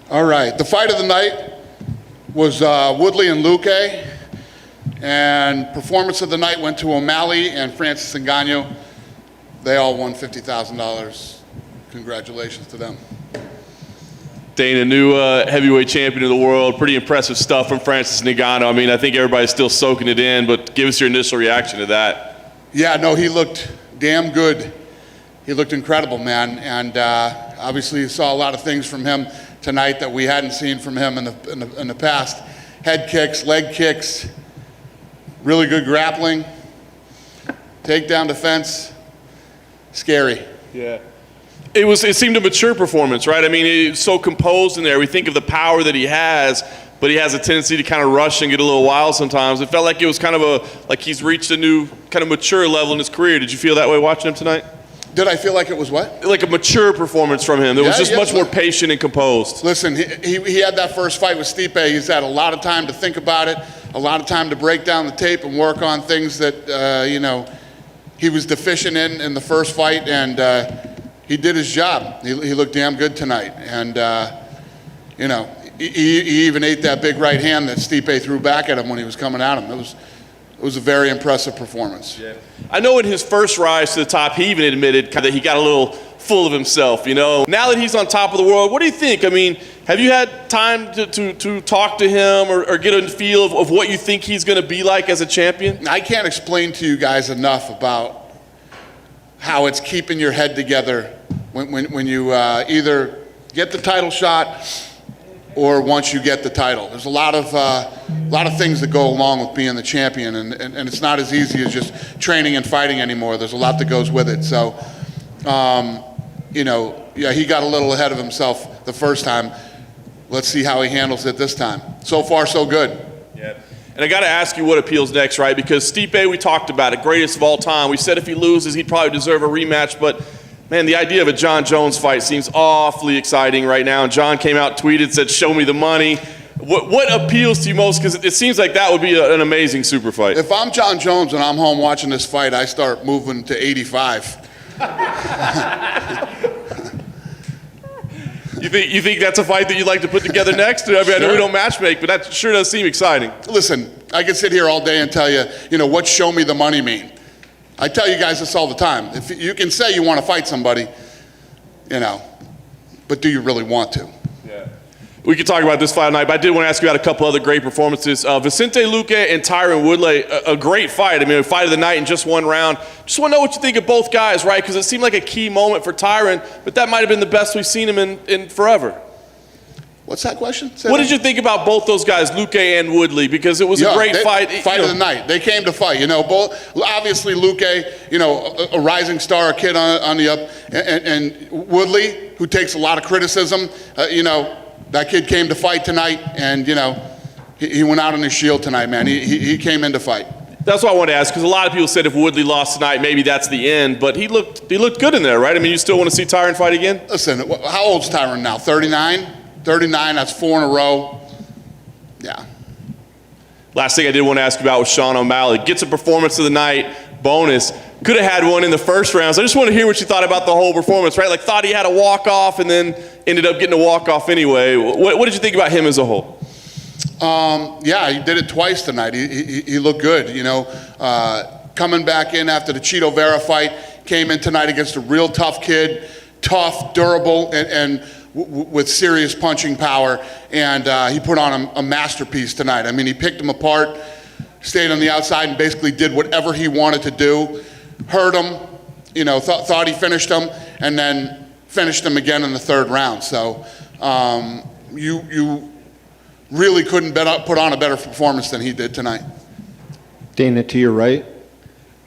All right, the fight of the night was Woodley and Luque, and performance of the night went to O'Malley and Francis Ngannou. They all won $50,000. Congratulations to them. Dana, new heavyweight champion of the world. Pretty impressive stuff from Francis Ngannou. I mean, I think everybody's still soaking it in, but give us your initial reaction to that. Yeah, no, he looked damn good. He looked incredible, man, and obviously you saw a lot of things from him tonight that we hadn't seen from him in the past. Head kicks, leg kicks, really good grappling, takedown defense, scary. Yeah. It seemed a mature performance, right? I mean, it's so composed in there. We think of the power that he has, but he has a tendency to kind of rush and get a little wild sometimes. It felt like it was kind of like he's reached a new kind of mature level in his career. Did you feel that way watching him tonight? Did I feel like it was what? Like a mature performance from him. It was just much more patient and composed. Listen, he had that first fight with Stipe. He's had a lot of time to think about it, a lot of time to break down the tape and work on things that, he was deficient in the first fight, and he did his job. He looked damn good tonight. And, he even ate that big right hand that Stipe threw back at him when he was coming at him. It was a very impressive performance. Yeah. I know in his first rise to the top, he even admitted that he got a little full of himself, Now that he's on top of the world, what do you think? I mean, have you had time to talk to him or get a feel of what you think he's going to be like as a champion? I can't explain to you guys enough about how it's keeping your head together when you either get the title shot or once you get the title. There's a lot of things that go along with being the champion, and it's not as easy as just training and fighting anymore. There's a lot that goes with it. So, he got a little ahead of himself the first time. Let's see how he handles it this time. So far, so good. Yeah. And I got to ask you what appeals next, right? Because Stipe, we talked about it, greatest of all time. We said if he loses, he'd probably deserve a rematch, but man, the idea of a John Jones fight seems awfully exciting right now. And John came out, tweeted, said, "Show me the money." What appeals to you most? Because it seems like that would be an amazing super fight. If I'm John Jones and I'm home watching this fight, I start moving to 85. You think that's a fight that you'd like to put together next? I mean, I know we don't matchmake, but that sure does seem exciting. Listen, I could sit here all day and tell you, what show me the money mean? I tell you guys this all the time. If you can say you want to fight somebody, but do you really want to? Yeah. We could talk about this fight tonight, but I did want to ask you about a couple other great performances. Vicente Luque and Tyron Woodley, a great fight. I mean, a fight of the night in just one round. Just want to know what you think of both guys, right? Because it seemed like a key moment for Tyron, but that might have been the best we've seen him in forever. What's that question? What did you think about both those guys, Luque and Woodley? Because it was a great fight. Fight of the night. They came to fight. Both obviously Luque, a rising star, a kid on the up, and Woodley, who takes a lot of criticism. That kid came to fight tonight, and he went out on his shield tonight, man. He came in to fight. That's what I wanted to ask, because a lot of people said if Woodley lost tonight, maybe that's the end. But he looked good in there, right? I mean, you still want to see Tyron fight again? Listen, how old's Tyron now? 39. 39, that's 4 in a row. Yeah. Last thing I did want to ask you about was Sean O'Malley. Gets a performance of the night, bonus. Could have had one in the first round. So I just want to hear what you thought about the whole performance, right? Like, thought he had a walk-off and then ended up getting a walk-off anyway. What did you think about him as a whole? Yeah, he did it twice tonight. He looked good, coming back in after the Chito Vera fight, came in tonight against a real tough kid, tough, durable, and with serious punching power, and he put on a masterpiece tonight. I mean, he picked him apart, stayed on the outside, and basically did whatever he wanted to do. Hurt him, thought he finished him, and then finished him again in the third round. So you really couldn't put on a better performance than he did tonight. Dana, to your right.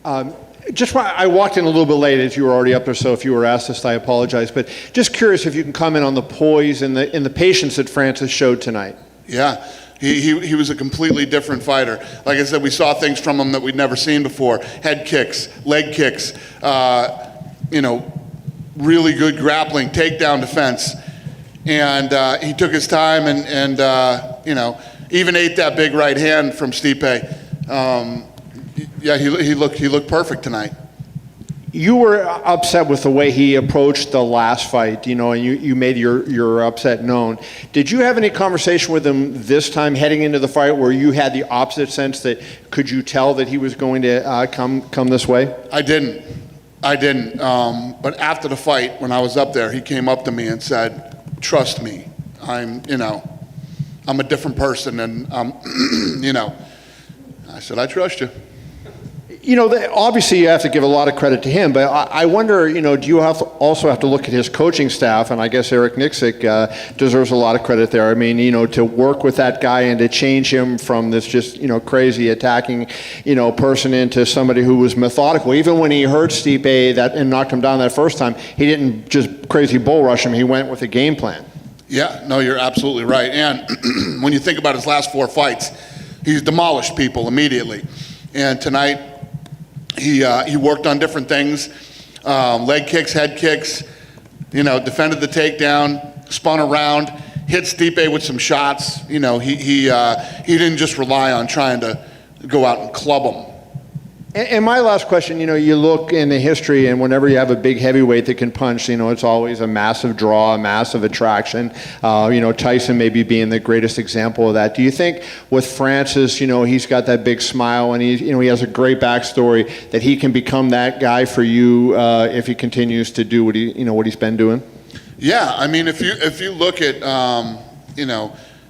I walked in a little bit late, as you were already up there, so if you were asked this, I apologize. But just curious if you can comment on the poise and the patience that Francis showed tonight. Yeah, he was a completely different fighter. Like I said, we saw things from him that we'd never seen before. Head kicks, leg kicks, really good grappling, takedown defense. And he took his time and even ate that big right hand from Stipe. Yeah, he looked perfect tonight. You were upset with the way he approached the last fight, and you made your upset known. Did you have any conversation with him this time heading into the fight where you had the opposite sense that could you tell that he was going to come this way? I didn't. But after the fight, when I was up there, he came up to me and said, "Trust me, I'm a different person," and I said, "I trust you." Obviously you have to give a lot of credit to him, but I wonder, do you also have to look at his coaching staff? And I guess Eric Nixick deserves a lot of credit there. I mean, to work with that guy and to change him from this just, crazy attacking, person into somebody who was methodical. Even when he hurt Stipe and knocked him down that first time, he didn't just crazy bull rush him. He went with a game plan. Yeah, no, you're absolutely right. And when you think about his last 4 fights, he's demolished people immediately. And tonight, he worked on different things, leg kicks, head kicks, defended the takedown, spun around, hit Stipe with some shots. He didn't just rely on trying to go out and club him. And my last question, you look in the history, and whenever you have a big heavyweight that can punch, it's always a massive draw, a massive attraction. Tyson maybe being the greatest example of that. Do you think with Francis, he's got that big smile and he has a great backstory that he can become that guy for you if he continues to do what he's been doing? Yeah, I mean, if you look at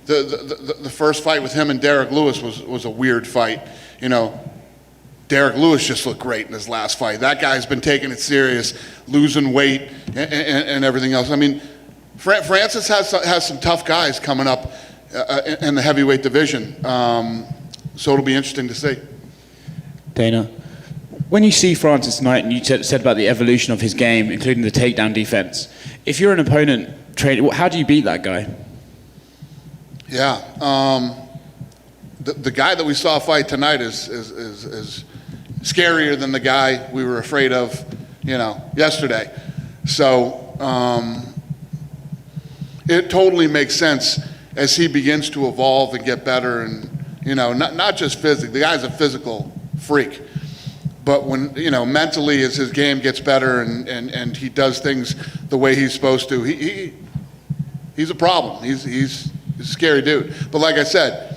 the first fight with him and Derek Lewis was a weird fight. Derek Lewis just looked great in his last fight. That guy's been taking it serious, losing weight and everything else. I mean, Francis has some tough guys coming up in the heavyweight division. So it'll be interesting to see. Dana, when you see Francis tonight, and you said about the evolution of his game, including the takedown defense, if you're an opponent, how do you beat that guy? Yeah, the guy that we saw fight tonight is scarier than the guy we were afraid of, yesterday. So it totally makes sense as he begins to evolve and get better, and not just physically. The guy's a physical freak, but when mentally, as his game gets better and he does things the way he's supposed to, he's a problem. He's a scary dude. But like I said,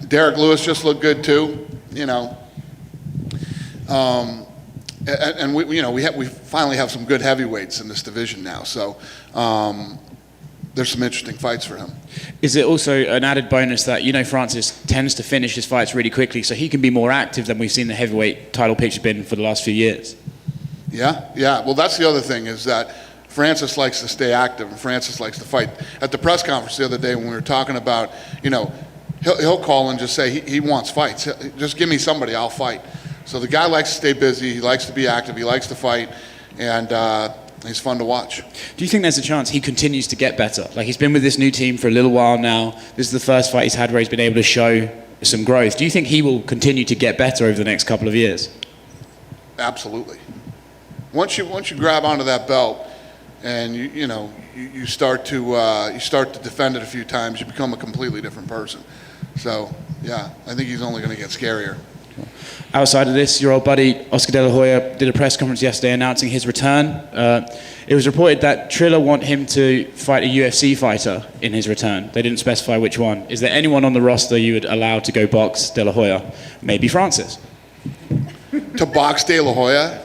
Derek Lewis just looked good too, and we finally have some good heavyweights in this division now. So there's some interesting fights for him. Is it also an added bonus that Francis tends to finish his fights really quickly, so he can be more active than we've seen the heavyweight title picture been for the last few years? Yeah. Well, that's the other thing is that Francis likes to stay active and Francis likes to fight. At the press conference the other day when we were talking about, he'll call and just say he wants fights. Just give me somebody, I'll fight. So the guy likes to stay busy, he likes to be active, he likes to fight, and he's fun to watch. Do you think there's a chance he continues to get better? Like, he's been with this new team for a little while now. This is the first fight he's had where he's been able to show some growth. Do you think he will continue to get better over the next couple of years? Absolutely. Once you grab onto that belt and you start to defend it a few times, you become a completely different person. So yeah, I think he's only going to get scarier. Outside of this, your old buddy Oscar De La Hoya did a press conference yesterday announcing his return. It was reported that Triller want him to fight a UFC fighter in his return. They didn't specify which one. Is there anyone on the roster you would allow to go box De La Hoya? Maybe Francis. To box De La Hoya?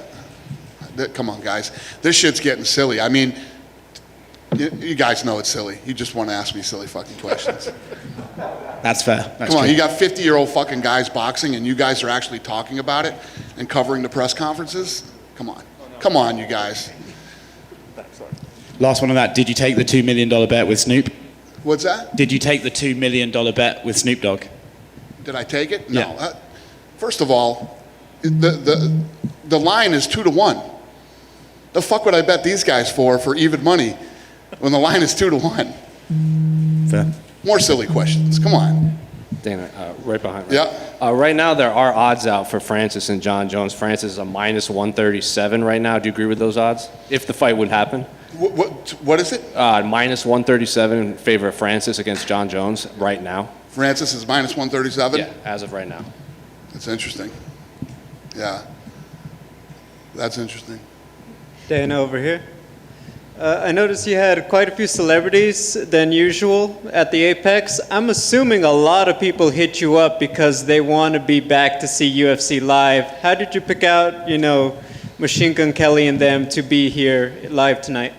Come on, guys. This shit's getting silly. I mean, you guys know it's silly. You just want to ask me silly fucking questions. That's fair. That's Come on, true. you got 50-year-old fucking guys boxing and you guys are actually talking about it and covering the press conferences? Come on. Come on, you guys. Last one on that. Did you take the $2 million bet with Snoop? What's that? Did you take the $2 million bet with Snoop Dogg? Did I take it? Yeah. No. First of all, the line is 2-1. The fuck would I bet these guys for even money when the line is 2-1? Fair. More silly questions. Come on. Dana, right behind me. Yeah. Right now, there are odds out for Francis and John Jones. Francis is a minus 137 right now. Do you agree with those odds? If the fight would happen? What is it? Minus 137 in favor of Francis against John Jones right now. Francis is minus 137? Yeah, as of right now. That's interesting. Yeah. That's interesting. Dana over here. I noticed you had quite a few celebrities than usual at the Apex. I'm assuming a lot of people hit you up because they want to be back to see UFC live. How did you pick out, Machine Gun Kelly and them to be here live tonight?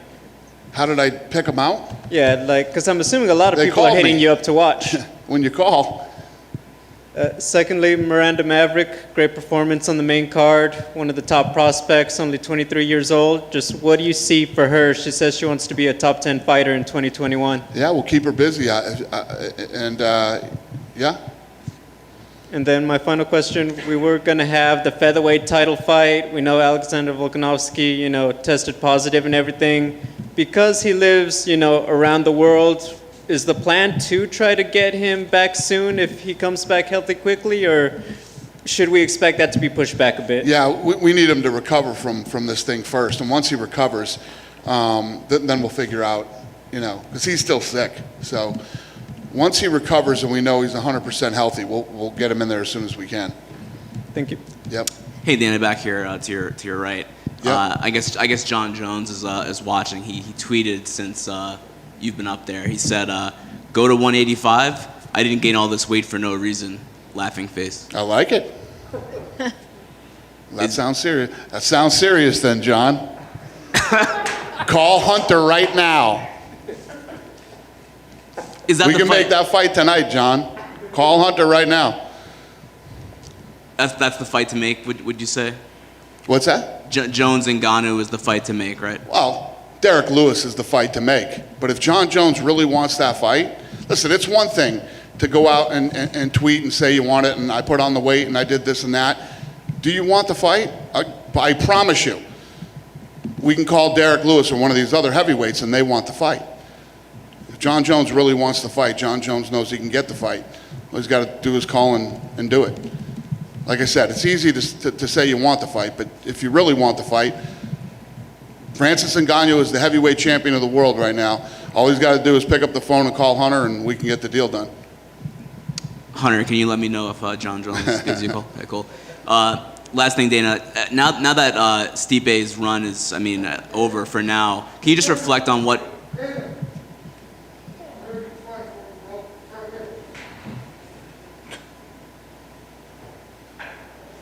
How did I pick them out? Yeah, because I'm assuming a lot of They people are called hitting me. you up to watch. When you call. Secondly, Miranda Maverick, great performance on the main card, one of the top prospects, only 23 years old. Just what do you see for her? She says she wants to be a top 10 fighter in 2021. Yeah, we'll keep her busy. Yeah. And then my final question, we were going to have the featherweight title fight. We know Alexander Volkanovski, tested positive and everything. Because he lives, around the world, is the plan to try to get him back soon if he comes back healthy quickly, or should we expect that to be pushed back a bit? Yeah, we need him to recover from this thing first. And once he recovers, then we'll figure out, because he's still sick. So once he recovers and we know he's 100% healthy, we'll get him in there as soon as we can. Thank you. Yep. Hey, Dana, back here to your right. Yeah. I guess John Jones is watching. He tweeted since you've been up there. He said, "Go to 185. I didn't gain all this weight for no reason." Laughing face. I like it. That sounds serious. That sounds serious then, John. Call Hunter right now. Is that We the can fight? make that fight tonight, John. Call Hunter right now. That's the fight to make. Would you say? What's that? Jones and Ngannou is the fight to make, right? Well, Derek Lewis is the fight to make. But if John Jones really wants that fight, listen, it's one thing to go out and tweet and say you want it and I put on the weight and I did this and that. Do you want the fight? I promise you, we can call Derek Lewis or one of these other heavyweights and they want the fight. If John Jones really wants the fight, John Jones knows he can get the fight. All he's got to do is call and do it. Like I said, it's easy to say you want the fight, but if you really want the fight, Francis Ngannou is the heavyweight champion of the world right now. All he's got to do is pick up the phone and call Hunter, and we can get the deal done. Hunter, can you let me know if John Jones gives you a call? Okay, cool. Last thing, Dana. Now that Stipe's run is, over for now, can you just reflect on what?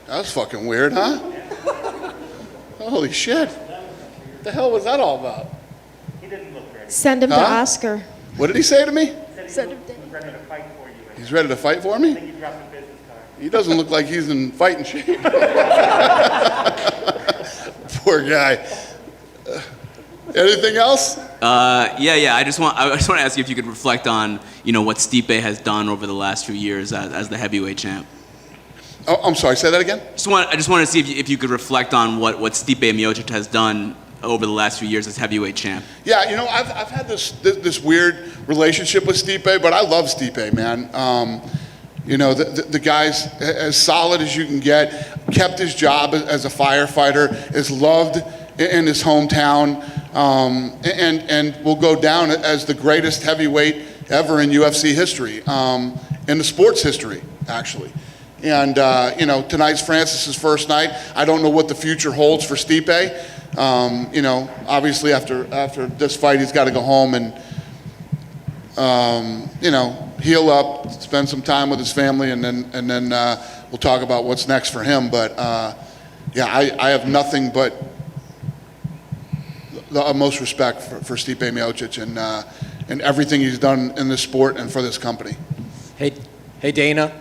That was fucking weird, huh? Holy shit. What the hell was that all about? Send him to Huh? Oscar. What did he say to me? Send him to He's ready to fight for me? He doesn't look like he's in fighting shape. Poor guy. Anything else? Yeah. I just want to ask you if you could reflect on what Stipe has done over the last few years as the heavyweight champ. Oh, I'm sorry, say that again? I just want to see if you could reflect on what Stipe Miocic has done over the last few years as heavyweight champ. Yeah, I've had this weird relationship with Stipe, but I love Stipe, man. The guy's as solid as you can get, kept his job as a firefighter, is loved in his hometown, and will go down as the greatest heavyweight ever in UFC history, in the sports history, actually. And, tonight's Francis's first night. I don't know what the future holds for Stipe. Obviously after this fight, he's got to go home and, heal up, spend some time with his family, and then we'll talk about what's next for him. But, I have nothing but the utmost respect for Stipe Miocic and everything he's done in this sport and for this company. Hey Dana,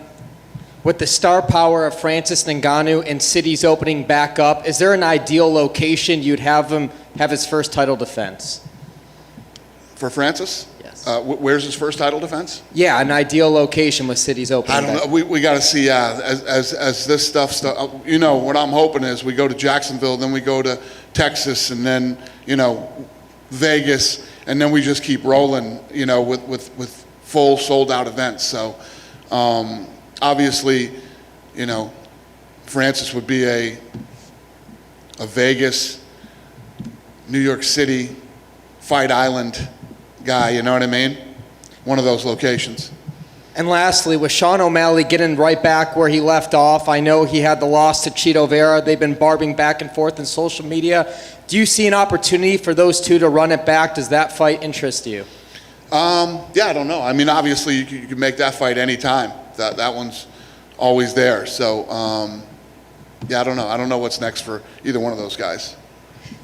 with the star power of Francis Ngannou and cities opening back up, is there an ideal location you'd have him have his first title defense? For Francis? Yes. Where's his first title defense? Yeah, an ideal location with cities opening I don't back. know. We got to see as this stuff. What I'm hoping is we go to Jacksonville, then we go to Texas, and then Vegas, and then we just keep rolling. With full sold out events. So obviously, Francis would be a Vegas, New York City, Fight Island guy. You know what I mean? One of those locations. And lastly, with Sean O'Malley getting right back where he left off, I know he had the loss to Cheeto Vera. They've been barbing back and forth in social media. Do you see an opportunity for those two to run it back? Does that fight interest you? Yeah, I don't know. I mean, obviously, you can make that fight anytime. That one's always there. So, yeah, I don't know. I don't know what's next for either one of those guys.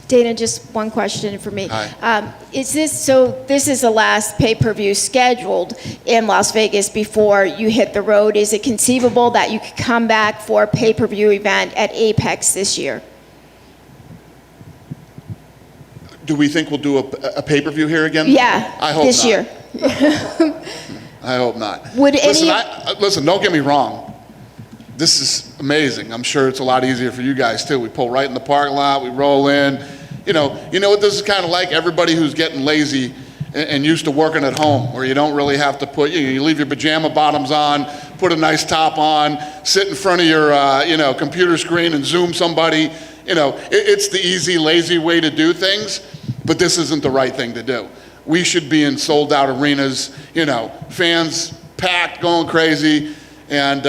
Dana, just one question for me. Hi. This is the last pay-per-view scheduled in Las Vegas before you hit the road. Is it conceivable that you could come back for a pay-per-view event at Apex this year? Do we think we'll do a pay-per-view here again? Yeah, I hope this not. year. I hope not. Would listen, any- listen, don't get me wrong. This is amazing. I'm sure it's a lot easier for you guys too. We pull right in the parking lot, we roll in. You know what this is kind of like? Everybody who's getting lazy and used to working at home, where you don't really have to put, you leave your pajama bottoms on, put a nice top on, sit in front of your computer screen and Zoom somebody. It's the easy, lazy way to do things, but this isn't the right thing to do. We should be in sold out arenas, fans packed, going crazy, and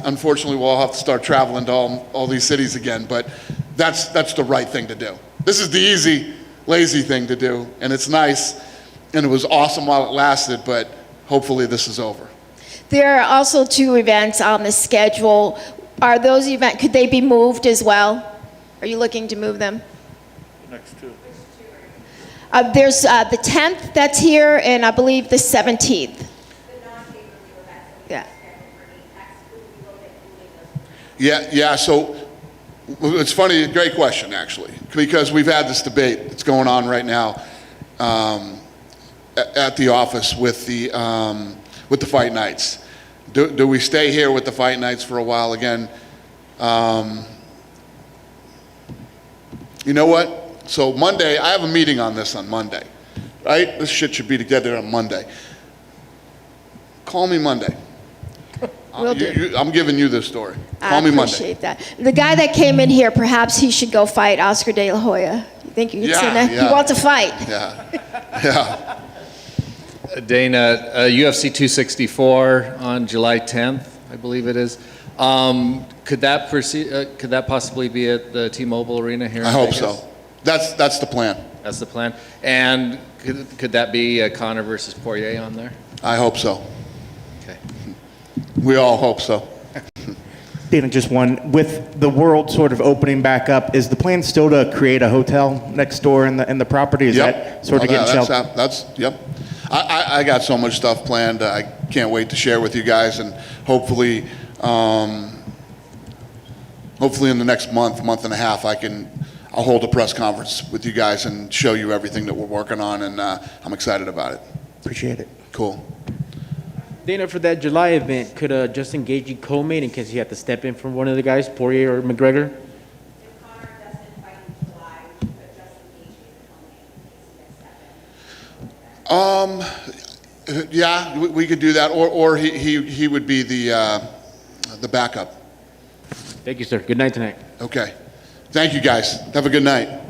unfortunately we'll all have to start traveling to all these cities again, but that's the right thing to do. This is the easy, lazy thing to do, and it's nice, and it was awesome while it lasted, but hopefully this is over. There are also 2 events on the schedule. Are those events, could they be moved as well? Are you looking to move them? Next two. There's the 10th that's here, and I believe the 17th. Yeah. Yeah, so it's funny, great question actually, because we've had this debate that's going on right now at the office with the fight nights. Do we stay here with the fight nights for a while again? You know what? So Monday, I have a meeting on this on Monday, right? This shit should be together on Monday. Call me Monday. Will do. I'm giving you this story. I Call me Monday. appreciate that. The guy that came in here, perhaps he should go fight Oscar De La Hoya. You think you could send that? Yeah. He wants to fight. Yeah. Dana, UFC 264 on July 10th, I believe it is. Could that possibly be at the T-Mobile Arena here? I hope so. That's the plan. That's the plan. And could that be Conor versus Poirier on there? I hope so. Okay. We all hope so. Dana, just one. With the world sort of opening back up, is the plan still to create a hotel next door in the property? Is that sort of getting shelved? Yep. I got so much stuff planned. I can't wait to share with you guys, and hopefully in the next month and a half, I'll hold a press conference with you guys and show you everything that we're working on, and I'm excited about it. Appreciate it. Cool. Dana, for that July event, could Justin Gaethje co-main in case he had to step in from one of the guys, Poirier or McGregor? Yeah, we could do that, or he would be the backup. Thank you, sir. Good night tonight. Okay. Thank you, guys. Have a good night.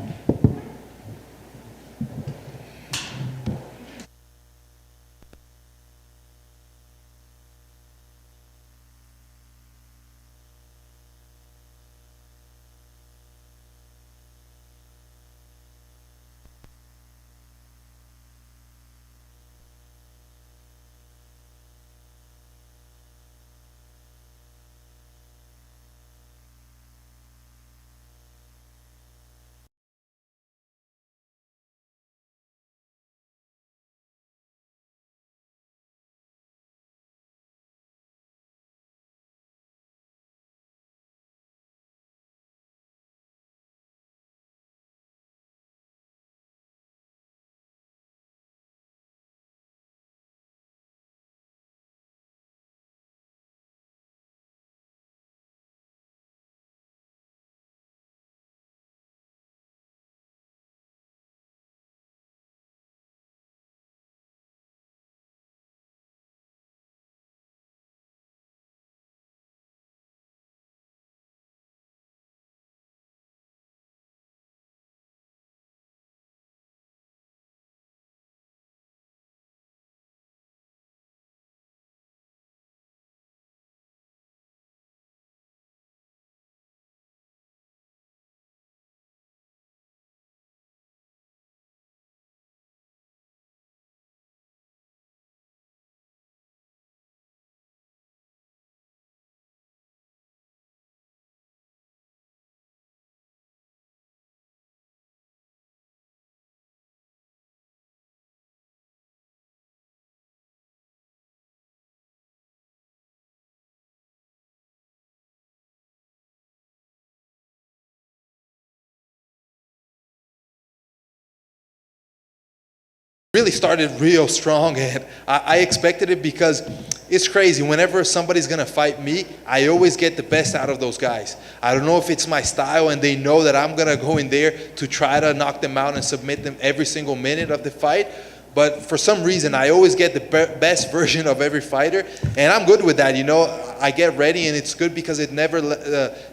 really started real strong, and I expected it because it's crazy. Whenever somebody's gonna fight me, I always get the best out of those guys. I don't know if it's my style, and they know that I'm gonna go in there to try to knock them out and submit them every single minute of the fight. But for some reason, I always get the best version of every fighter, and I'm good with that. I get ready, and it's good because it never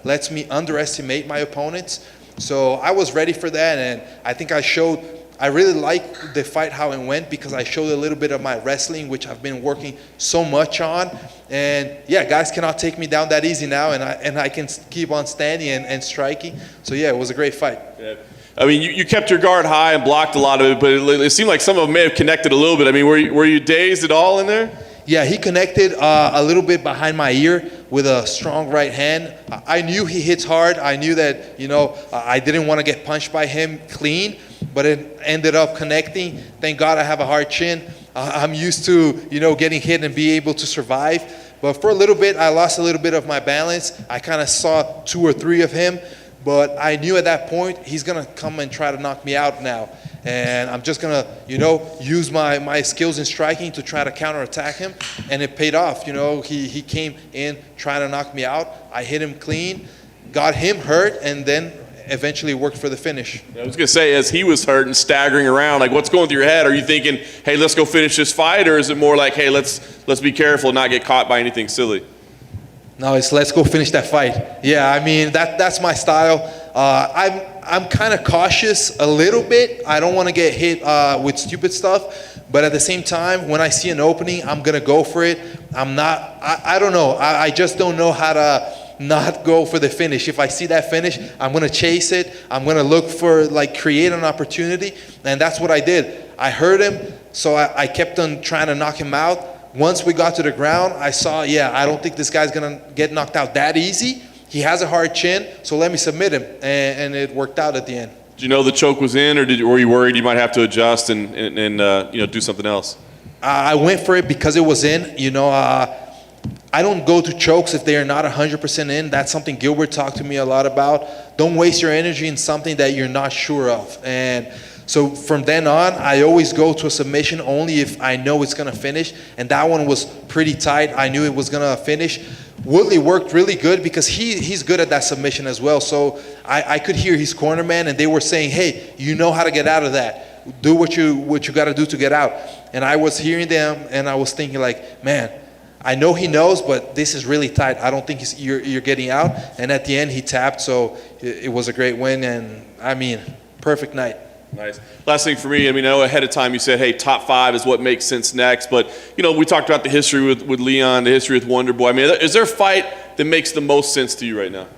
lets me underestimate my opponents. So I was ready for that, and I think I really like the fight, how it went, because I showed a little bit of my wrestling, which I've been working so much on. And yeah, guys cannot take me down that easy now, and I can keep on standing and striking. So yeah, it was a great fight. Yeah. I mean, you kept your guard high and blocked a lot of it, but it seemed like some of them may have connected a little bit. I mean, were you dazed at all in there? Yeah, he connected a little bit behind my ear with a strong right hand. I knew he hits hard. I knew that, I didn't want to get punched by him clean, but it ended up connecting. Thank God I have a hard chin. I'm used to, getting hit and be able to survive. But for a little bit, I lost a little bit of my balance. I kind of saw 2 or 3 of him. But I knew at that point, he's going to come and try to knock me out now. And I'm just going to, use my skills in striking to try to counterattack him. And it paid off. He came in trying to knock me out. I hit him clean, got him hurt, and then eventually worked for the finish. I was going to say, as he was hurt and staggering around, like, what's going through your head? Are you thinking, hey, let's go finish this fight? Or is it more like, hey, let's be careful and not get caught by anything silly? No, it's let's go finish that fight. Yeah, I mean, that's my style. I'm kind of cautious a little bit. I don't want to get hit with stupid stuff. But at the same time, when I see an opening, I'm going to go for it. I don't know. I just don't know how to not go for the finish. If I see that finish, I'm going to chase it. I'm going to look for, create an opportunity. And that's what I did. I heard him, so I kept on trying to knock him out. Once we got to the ground, I saw, I don't think this guy's going to get knocked out that easy. He has a hard chin, so let me submit him. And it worked out at the end. Did you know the choke was in, or were you worried you might have to adjust and do something else? I went for it because it was in. I don't go to chokes if they are not 100% in. That's something Gilbert talked to me a lot about. Don't waste your energy in something that you're not sure of. And so from then on, I always go to a submission only if I know it's going to finish. And that one was pretty tight. I knew it was going to finish. Woodley worked really good because he's good at that submission as well. So I could hear his corner man, and they were saying, hey, you know how to get out of that. Do what you got to do to get out. And I was hearing them, and I was thinking man, I know he knows, but this is really tight. I don't think you're getting out. And at the end, he tapped. So it was a great win. And, perfect night. Nice. Last thing for me, I know ahead of time you said, hey, top 5 is what makes sense next. But, we talked about the history with Leon, the history with Wonder Boy. Is there a fight that makes the most sense to you right now?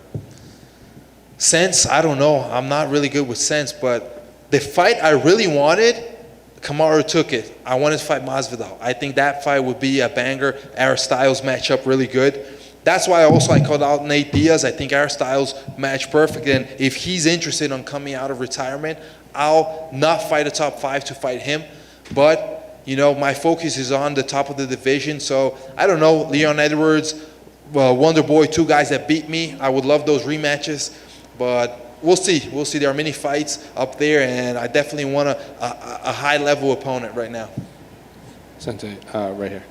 Sense? I don't know. I'm not really good with sense. But the fight I really wanted, Kamaru took it. I wanted to fight Masvidal. I think that fight would be a banger. Our styles match up really good. That's why I called out Nate Diaz. I think our styles match perfect. And if he's interested in coming out of retirement, I'll not fight a top 5 to fight him. But, my focus is on the top of the division. So, I don't know, Leon Edwards, Wonder Boy, 2 guys that beat me. I would love those rematches. But we'll see. We'll see. There are many fights up there, and I definitely want a high-level opponent right now. Sensei, right here.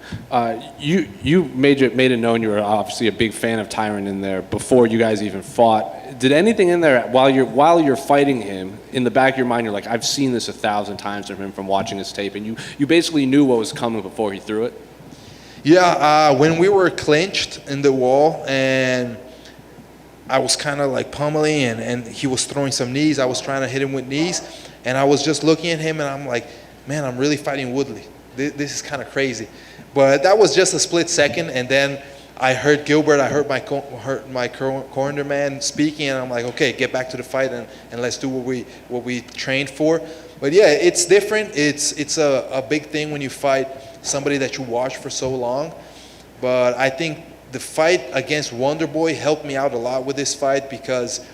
You made it known you were obviously a big fan of Tyron in there before you guys even fought. Did anything in there while you're fighting him, in the back of your mind, you're like, I've seen this 1,000 times from him from watching his tape, and you basically knew what was coming before he threw it? Yeah, when we were clinched in the wall, and I was kind of pummeling, and he was throwing some knees. I was trying to hit him with knees, and I was just looking at him, and I'm like, man, I'm really fighting Woodley. This is kind of crazy. But that was just a split second, and then I heard Gilbert, I heard my corner man speaking, and I'm like, okay, get back to the fight and let's do what we trained for. But yeah, it's different. It's a big thing when you fight somebody that you watch for so long. But I think the fight against Wonder Boy helped me out a lot with this fight, because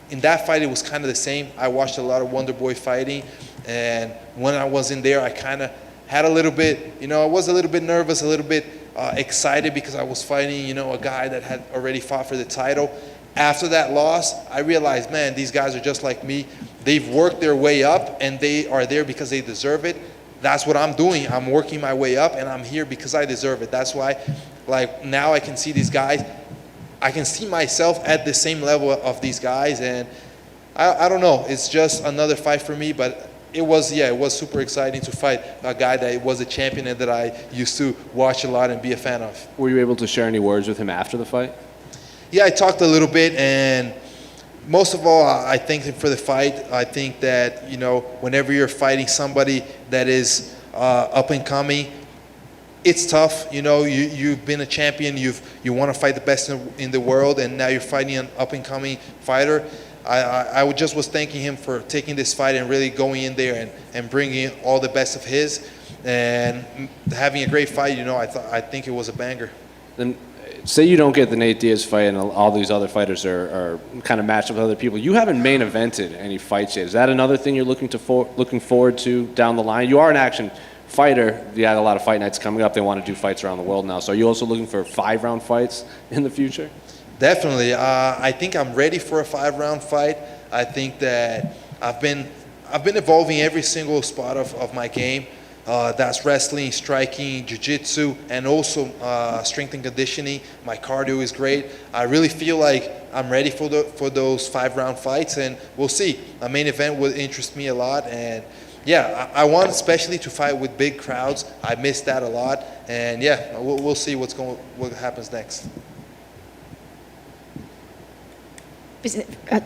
in that fight it was kind of the same. I watched a lot of Wonder Boy fighting, and when I was in there, I kind of had a little bit, I was a little bit nervous, a little bit excited, because I was fighting, a guy that had already fought for the title. After that loss, I realized, man, these guys are just like me. They've worked their way up, and they are there because they deserve it. that's what I'm doing. I'm working my way up, and I'm here because I deserve it. That's why, like, now I can see these guys. I can see myself at the same level of these guys, and I don't know. It's just another fight for me, but it was super exciting to fight a guy that was a champion and that I used to watch a lot and be a fan of. Were you able to share any words with him after the fight? Yeah, I talked a little bit, and most of all, I thanked him for the fight. I think that, you know, whenever you're fighting somebody that is up and coming, it's tough. You know, you've been a champion. You want to fight the best in the world, and now you're fighting an up and coming fighter. I just was thanking him for taking this fight and really going in there and bringing all the best of his and having a great fight. You know, I think it was a banger. Then, say you don't get the Nate Diaz fight and all these other fighters are kind of matched up with other people. You haven't main evented any fights yet. Is that another thing you're looking forward to down the line? You are an action fighter. You got a lot of fight nights coming up. They want to do fights around the world now. So are you also looking for 5-round fights in the future? Definitely. I think I'm ready for a 5-round fight. I think that I've been evolving every single spot of my game. That's wrestling, striking, jiu-jitsu, and also strength and conditioning. My cardio is great. I really feel like I'm ready for those 5-round fights, and we'll see. A main event would interest me a lot, and yeah, I want especially to fight with big crowds. I miss that a lot, and yeah, we'll see what happens next.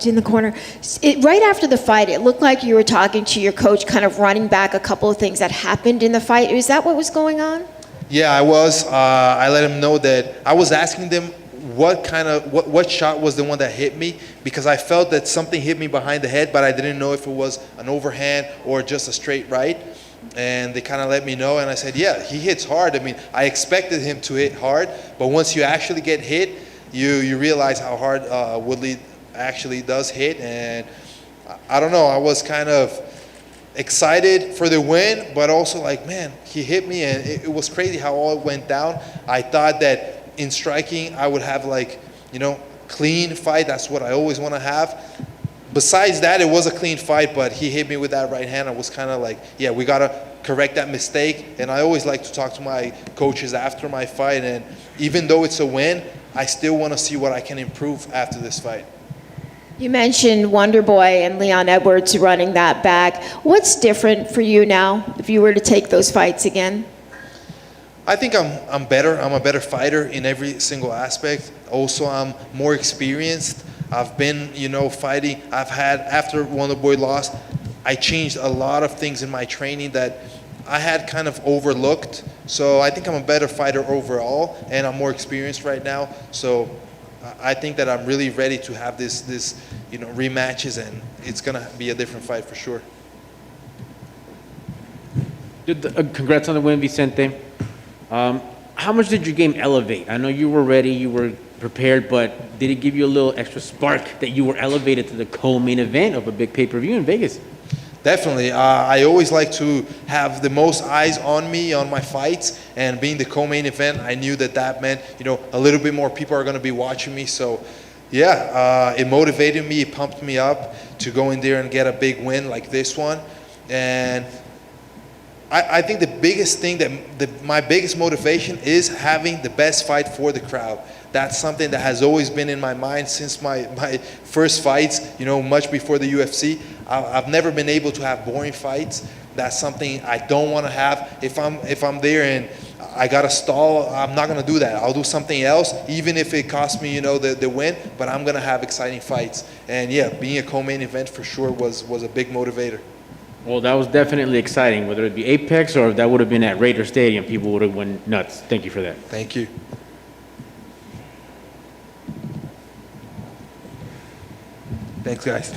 In the corner. Right after the fight, it looked like you were talking to your coach, kind of running back a couple of things that happened in the fight. Is that what was going on? Yeah, I was. I let him know that I was asking them what shot was the one that hit me, because I felt that something hit me behind the head, but I didn't know if it was an overhand or just a straight right. And they kind of let me know, and I said, yeah, he hits hard. I mean, I expected him to hit hard, but once you actually get hit, you realize how hard Woodley actually does hit. And I don't know, I was kind of excited for the win, but also like, man, he hit me, and it was crazy how all it went down. I thought that in striking I would have, like, you know, clean fight. That's what I always want to have. Besides that, it was a clean fight, but he hit me with that right hand. I was kind of like, yeah, we got to correct that mistake. And I always like to talk to my coaches after my fight, and even though it's a win, I still want to see what I can improve after this fight. You mentioned Wonder Boy and Leon Edwards running that back. What's different for you now if you were to take those fights again? I think I'm better. I'm a better fighter in every single aspect. Also, I'm more experienced. I've been, you know, fighting. After Wonder Boy lost, I changed a lot of things in my training that I had kind of overlooked. So I think I'm a better fighter overall, and I'm more experienced right now. So I think that I'm really ready to have this you know, rematches, and it's gonna be a different fight for sure. Congrats on the win, Vicente. How much did your game elevate? I know you were ready, you were prepared, but did it give you a little extra spark that you were elevated to the co-main event of a big pay-per-view in Vegas? Definitely. I always like to have the most eyes on me, on my fights, and being the co-main event, I knew that meant, you know, a little bit more people are going to be watching me. So, yeah, it motivated me, it pumped me up to go in there and get a big win like this one. And I think the biggest thing my biggest motivation is having the best fight for the crowd. That's something that has always been in my mind since my first fights, you know, much before the UFC. I've never been able to have boring fights. That's something I don't want to have. If I'm there and I got to stall, I'm not going to do that. I'll do something else, even if it costs me, you know, the win, but I'm going to have exciting fights. And yeah, being a co-main event for sure was a big motivator. Well, that was definitely exciting. Whether it be Apex or if that would have been at Raider Stadium, people would have went nuts. Thank you for that. Thank you. Thanks, guys.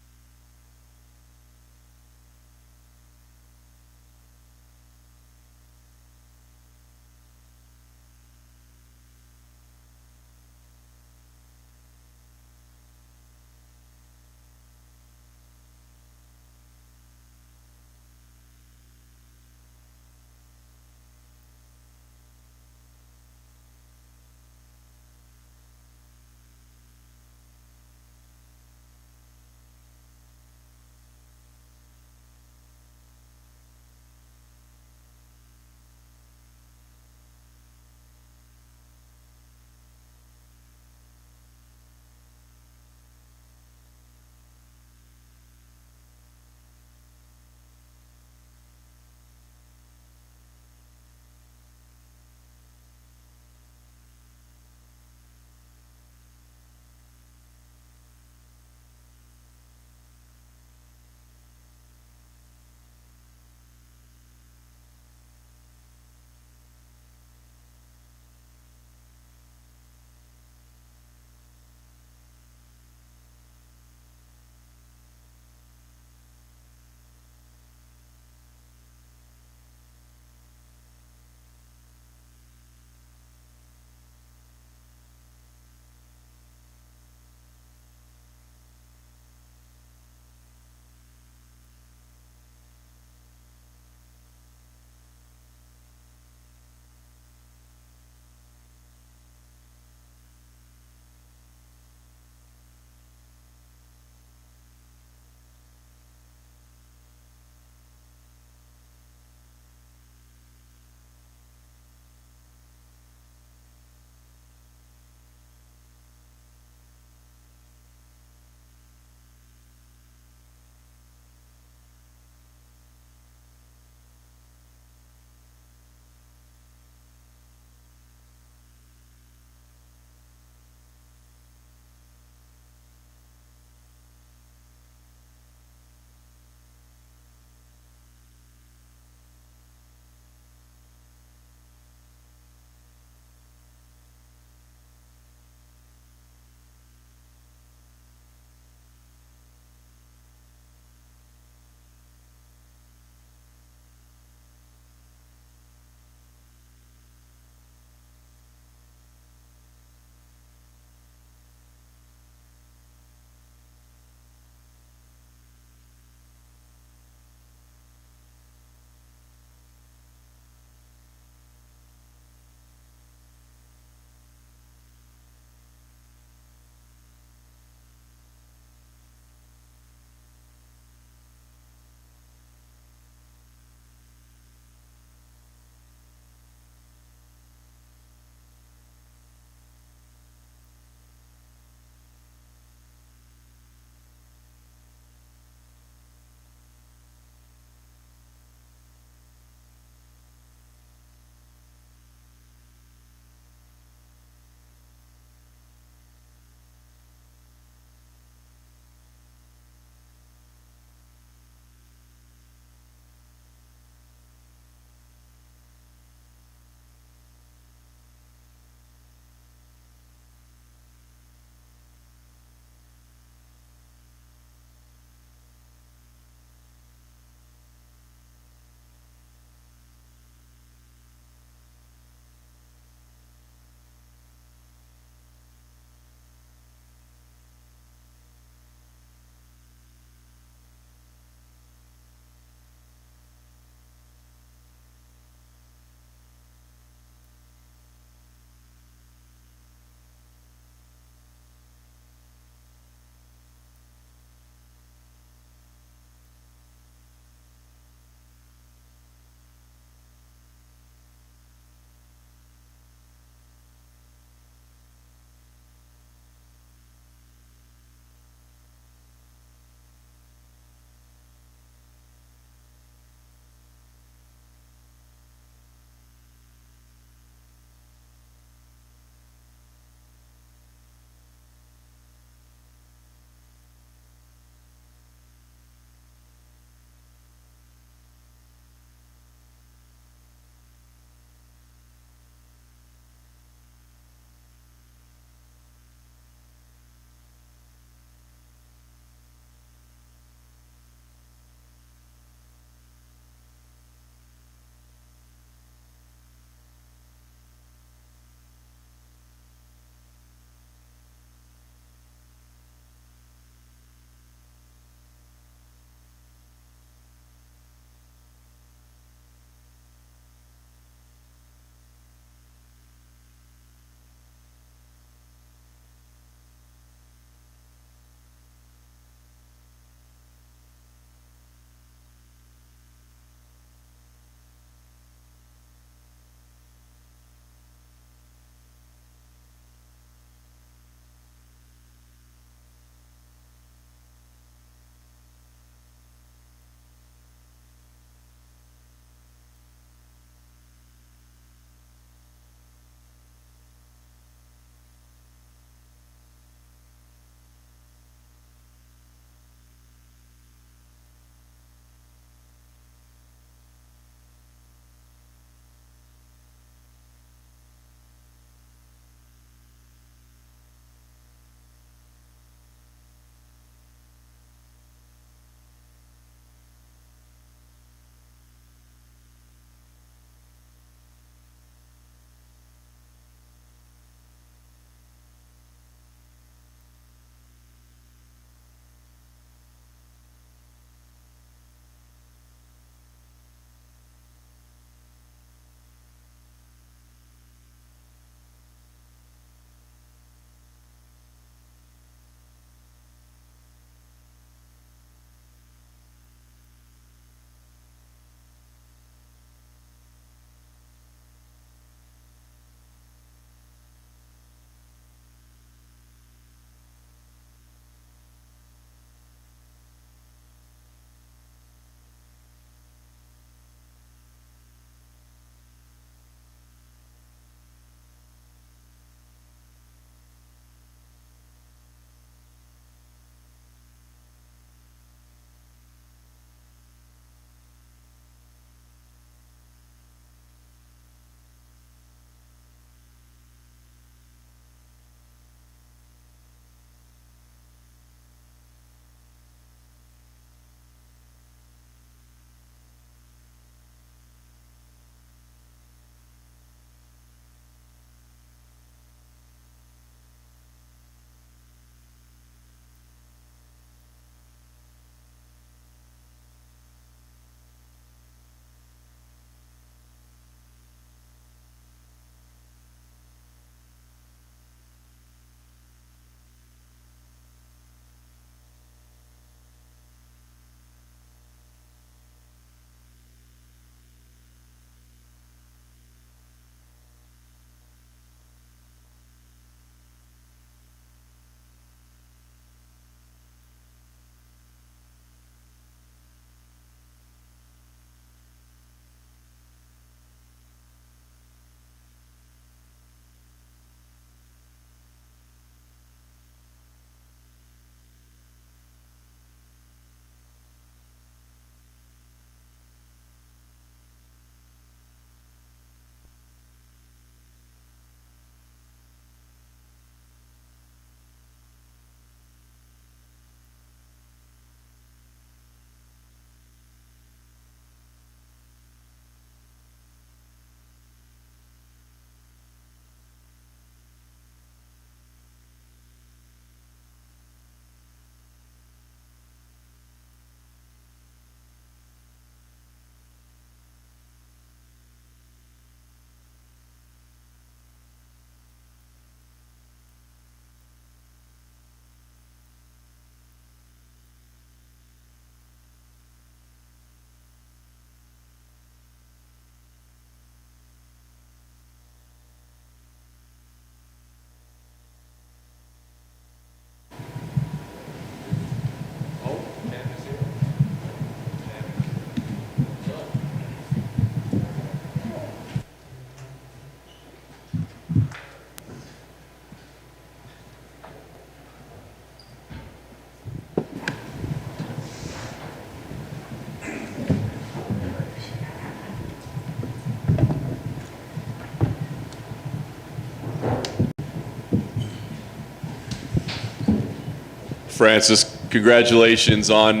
Francis, congratulations on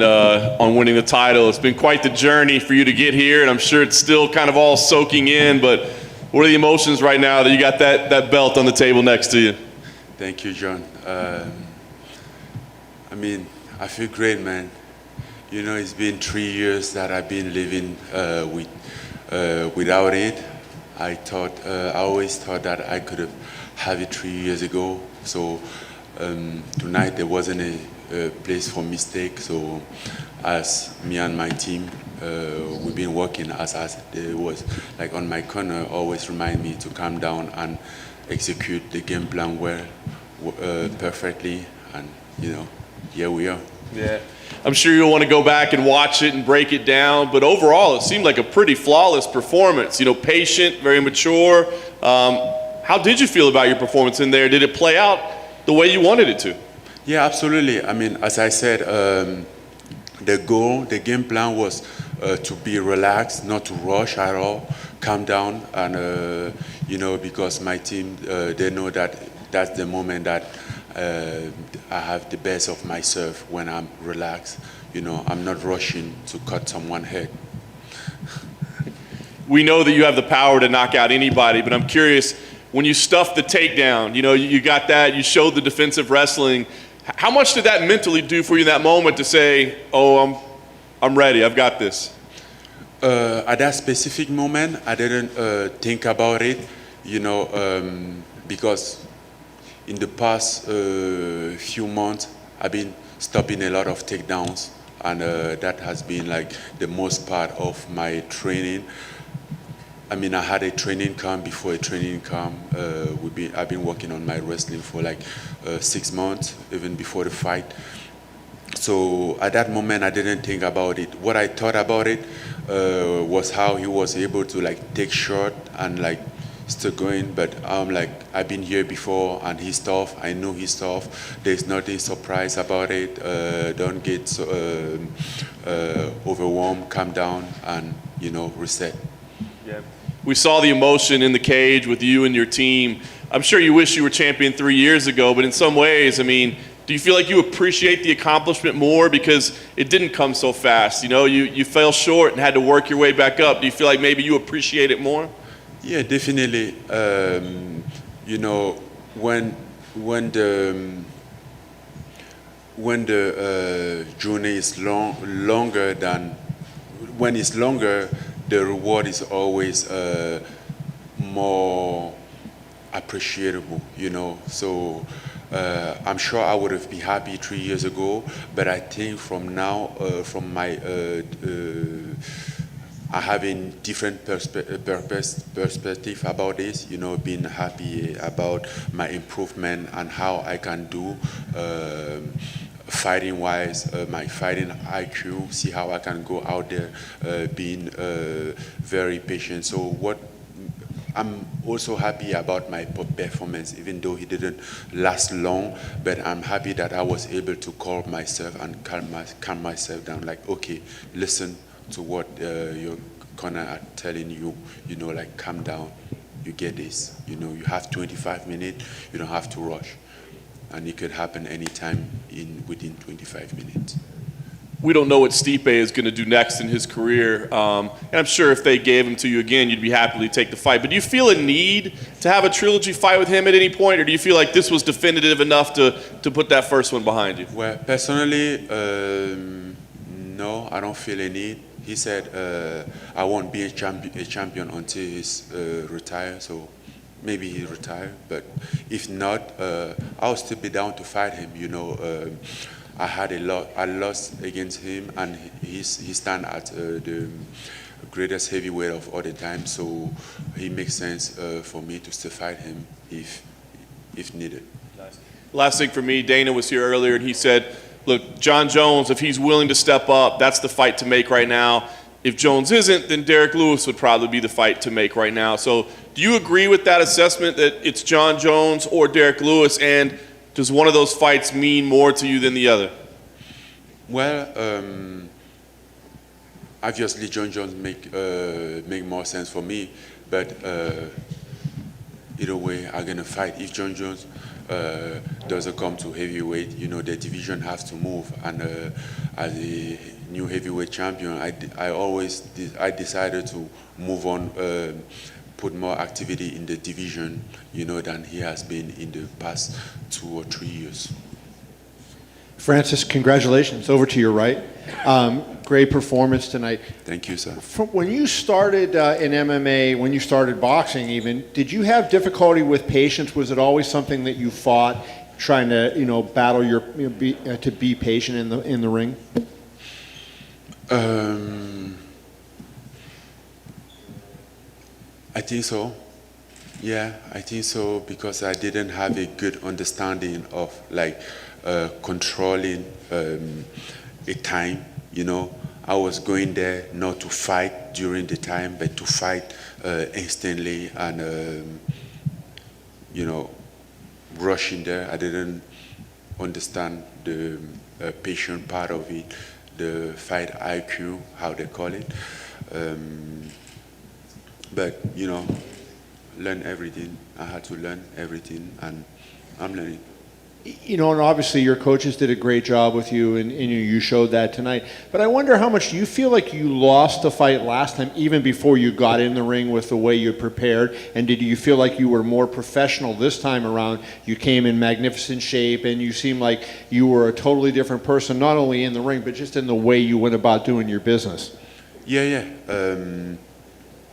winning the title. It's been quite the journey for you to get here, and I'm sure it's still kind of all soaking in, but what are the emotions right now that you got that belt on the table next to you? Thank you, John. I mean, I feel great, man. You know, it's been 3 years that I've been living without it. I always thought that I could have it 3 years ago. So tonight there wasn't a place for mistake. So as me and my team, we've been working as it was like on my corner, always remind me to calm down and execute the game plan perfectly. And you know, here we are. Yeah. I'm sure you'll want to go back and watch it and break it down, but overall it seemed like a pretty flawless performance. You know, patient, very mature. How did you feel about your performance in there? Did it play out the way you wanted it to? Yeah, absolutely. I mean, as I said, the game plan was to be relaxed, not to rush at all, calm down, and you know, because my team, they know that that's the moment that I have the best of myself when I'm relaxed. You know, I'm not rushing to cut someone's head. We know that you have the power to knock out anybody, but I'm curious, when you stuffed the takedown, you know, you got that, you showed the defensive wrestling. How much did that mentally do for you in that moment to say, oh, I'm ready, I've got this? At that specific moment, I didn't think about it, you know, because in the past few months, I've been stopping a lot of takedowns, and that has been like the most part of my training. I mean, I had a training camp before a training camp. I've been working on my wrestling for like 6 months, even before the fight. So at that moment, I didn't think about it. What I thought about it was how he was able to like take shot and like still going. But I'm like, I've been here before, and he's tough. I know he's tough. There's nothing surprise about it. Don't get so, overwhelmed. Calm down, and you know, reset. Yeah. We saw the emotion in the cage with you and your team. I'm sure you wish you were champion 3 years ago, but in some ways, I mean, do you feel like you appreciate the accomplishment more because it didn't come so fast? You know, you fell short and had to work your way back up. Do you feel like maybe you appreciate it more? Yeah, definitely. You know, when the journey is longer, the reward is always more appreciable, you know. So I'm sure I would have been happy 3 years ago, but I think from now, from my I have a different perspective about this, you know, being happy about my improvement and how I can do fighting wise, my fighting IQ, see how I can go out there being very patient. So what I'm also happy about my performance, even though he didn't last long, but I'm happy that I was able to calm myself and calm myself down, like, okay, listen to what your corner are telling you, you know, like, calm down, you get this, you know, you have 25 minutes, you don't have to rush. And it could happen anytime within 25 minutes. We don't know what Stipe is going to do next in his career. And I'm sure if they gave him to you again, you'd be happy to take the fight. But do you feel a need to have a trilogy fight with him at any point? Or do you feel like this was definitive enough to put that first one behind you? Well, personally, no, I don't feel a need. He said, I won't be a champion until he's retired. So maybe he retired, but if not, I'll still be down to fight him. You know, I lost against him, and he stands at the greatest heavyweight of all the time. So it makes sense for me to still fight him if needed. Nice. Last thing for me, Dana was here earlier, and he said, "Look, John Jones, if he's willing to step up, that's the fight to make right now. If Jones isn't, then Derek Lewis would probably be the fight to make right now." So do you agree with that assessment that it's John Jones or Derek Lewis, and does one of those fights mean more to you than the other? Well, obviously John Jones make more sense for me, but either way, I'm gonna fight. If John Jones doesn't come to heavyweight, you know, the division has to move. And as a new heavyweight champion, I decided to move on, put more activity in the division, you know, than he has been in the past 2 or 3 years. Francis, congratulations. Over to your right. Great performance tonight. Thank you, sir. When you started in MMA, when you started boxing even, did you have difficulty with patience? Was it always something that you fought, trying to, you know, battle to be patient in the ring? I think so. Yeah, I think so, because I didn't have a good understanding of like controlling a time. You know, I was going there not to fight during the time, but to fight instantly, and you know, rushing there. I didn't understand the patient part of it, the fight IQ, how they call it. But you know, learn everything. I had to learn everything, and I'm learning. You know, and obviously your coaches did a great job with you, and you showed that tonight. But I wonder how much do you feel like you lost the fight last time, even before you got in the ring, with the way you prepared? And did you feel like you were more professional this time around? You came in magnificent shape, and you seemed like you were a totally different person, not only in the ring, but just in the way you went about doing your business. Yeah.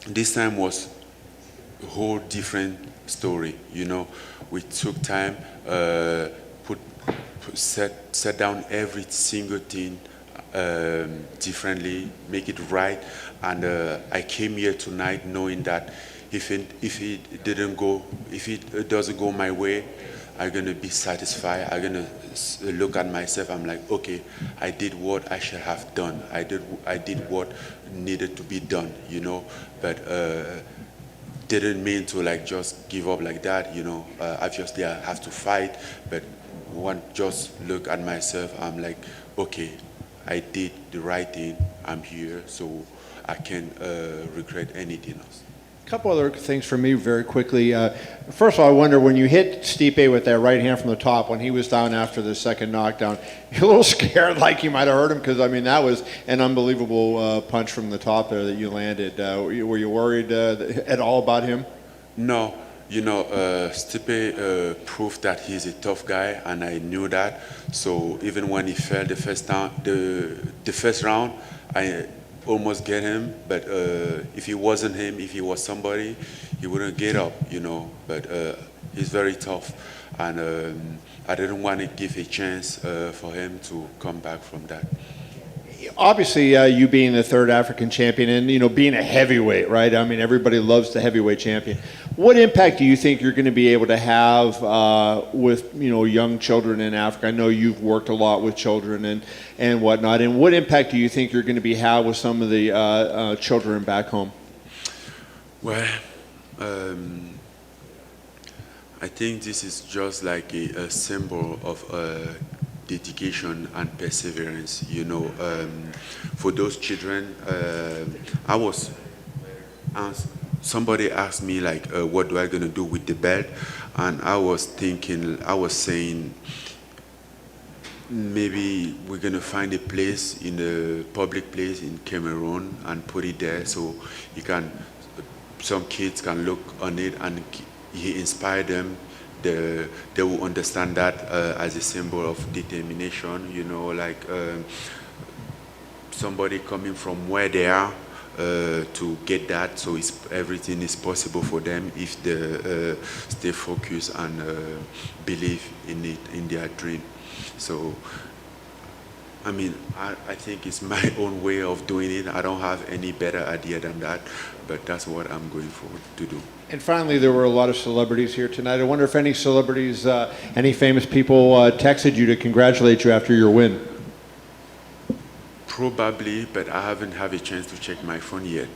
This time was a whole different story. You know, we took time, set down every single thing differently, make it right. And I came here tonight knowing that if it doesn't go my way, I'm gonna be satisfied. I'm gonna look at myself. I'm like, okay, I did what I should have done. I did what needed to be done. You know, but didn't mean to like just give up like that. You know, obviously I have to fight, but just look at myself. I'm like, okay, I did the right thing. I'm here, so I can't regret anything else. A couple other things for me very quickly. First of all, I wonder, when you hit Stipe with that right hand from the top, when he was down after the second knockdown, you're a little scared like you might have hurt him, because I mean that was an unbelievable punch from the top there that you landed. Were you worried at all about him? No, you know, Stipe proved that he's a tough guy, and I knew that. So even when he fell the first round, I almost get him, but if it wasn't him, if he was somebody, he wouldn't get up, you know. But he's very tough, and I didn't want to give a chance for him to come back from that. Obviously, you being the third African champion, and you know, being a heavyweight, right? I mean, everybody loves the heavyweight champion. What impact do you think you're going to be able to have with, you know, young children in Africa? I know you've worked a lot with children and whatnot. And what impact do you think you're going to have with some of the children back home? Well, I think this is just like a symbol of dedication and perseverance. You know, for those children, somebody asked me like, what do I gonna do with the belt? And I was saying, maybe we're gonna find a place, in a public place in Cameroon, and put it there so some kids can look on it and he inspire them. They will understand that as a symbol of determination, you know, like somebody coming from where they are to get that. So everything is possible for them if they stay focused and believe in it, in their dream. So, I mean, I think it's my own way of doing it. I don't have any better idea than that, but that's what I'm going forward to do. And finally, there were a lot of celebrities here tonight. I wonder if any celebrities, any famous people texted you to congratulate you after your win. Probably, but I haven't had a chance to check my phone yet.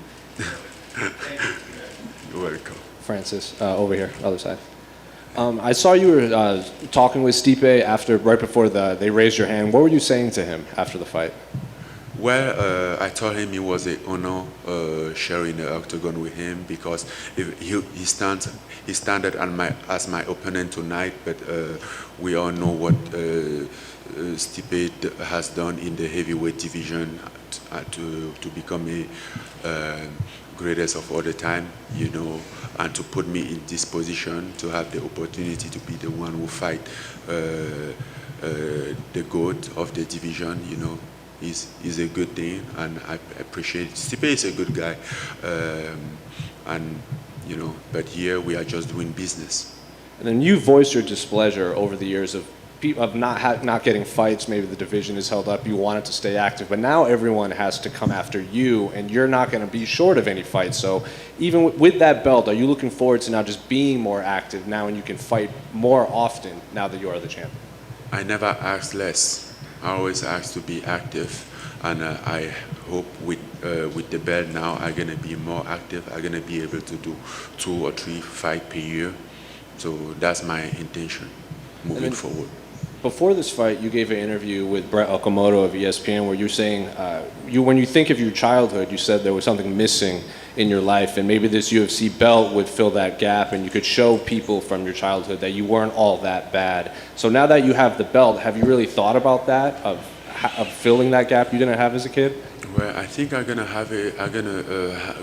You're welcome. Francis, over here, other side. I saw you were talking with Stipe right before they raised your hand. What were you saying to him after the fight? Well, I told him it was an honor sharing the octagon with him because he stands as my opponent tonight. But we all know what Stipe has done in the heavyweight division to become a greatest of all the time, you know, and to put me in this position to have the opportunity to be the one who fight the GOAT of the division, you know. Is a good thing, and I appreciate it. Stipe is a good guy, and you know. But here we are just doing business. And then you voiced your displeasure over the years of not getting fights. Maybe the division is held up. You wanted to stay active, but now everyone has to come after you, and you're not going to be short of any fights. So even with that belt, are you looking forward to now just being more active now, and you can fight more often now that you are the champion? I never asked less. I always ask to be active, and I hope with the belt now I'm gonna be more active. I'm gonna be able to do 2 or 3 fights per year. So that's my intention moving forward. Before this fight, you gave an interview with Brett Okamoto of ESPN where you're saying, when you think of your childhood, you said there was something missing in your life, and maybe this UFC belt would fill that gap, and you could show people from your childhood that you weren't all that bad. So now that you have the belt, have you really thought about that, of filling that gap you didn't have as a kid? Well, I think I'm gonna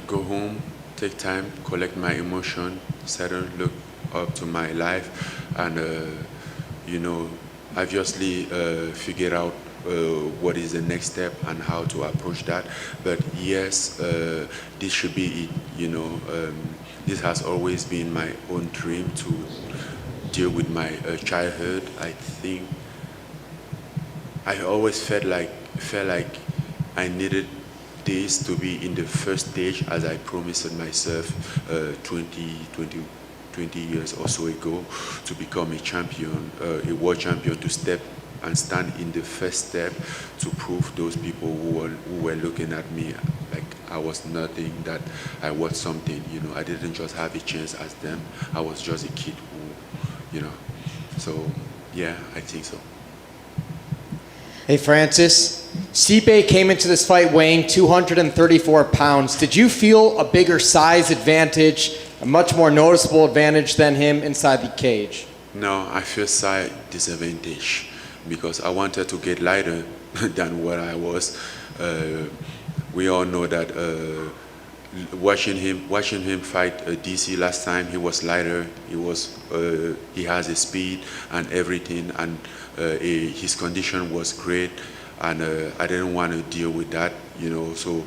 go home, take time, collect my emotion, settle, look up to my life, and you know, obviously figure out what is the next step and how to approach that. But yes, this should be it. You know, this has always been my own dream to deal with my childhood. I think I always felt like I needed this to be in the first stage, as I promised myself 20 years or so ago, to become a champion, a world champion, to step and stand in the first step to prove those people who were looking at me like I was nothing, that I was something. You know, I didn't just have a chance as them. I was just a kid who, you know. So yeah, I think so. Hey, Francis. Stipe came into this fight weighing 234 pounds. Did you feel a bigger size advantage, a much more noticeable advantage than him inside the cage? No, I feel size disadvantage because I wanted to get lighter than what I was. We all know that watching him fight DC last time, he was lighter. He has a speed and everything, and his condition was great. And I didn't want to deal with that, you know. So